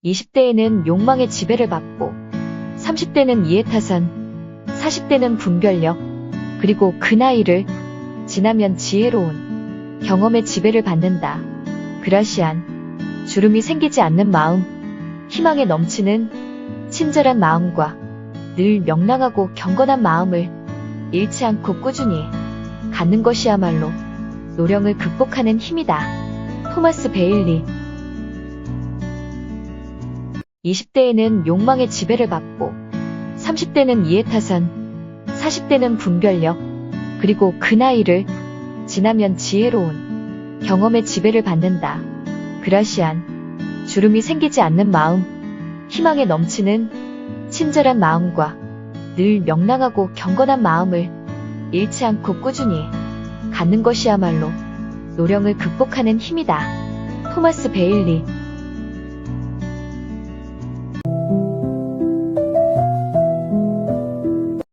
20대에는 욕망의 지배를 받고, 30대는 이해타산, 40대는 분별력, 그리고 그 나이를 지나면 지혜로운 경험의 지배를 받는다. 그라시안, 주름이 생기지 않는 마음, 희망에 넘치는 친절한 마음과 늘 명랑하고 경건한 마음을 잃지 않고 꾸준히 갖는 것이야말로 노령을 극복하는 힘이다. 토마스 베일리. 20대에는 욕망의 지배를 받고, 30대는 이해타산, 40대는 분별력, 그리고 그 나이를 지나면 지혜로운 경험의 지배를 받는다. 그라시안, 주름이 생기지 않는 마음, 희망에 넘치는 친절한 마음과 늘 명랑하고 경건한 마음을 잃지 않고 꾸준히 갖는 것이야말로 노령을 극복하는 힘이다. 토마스 베일리.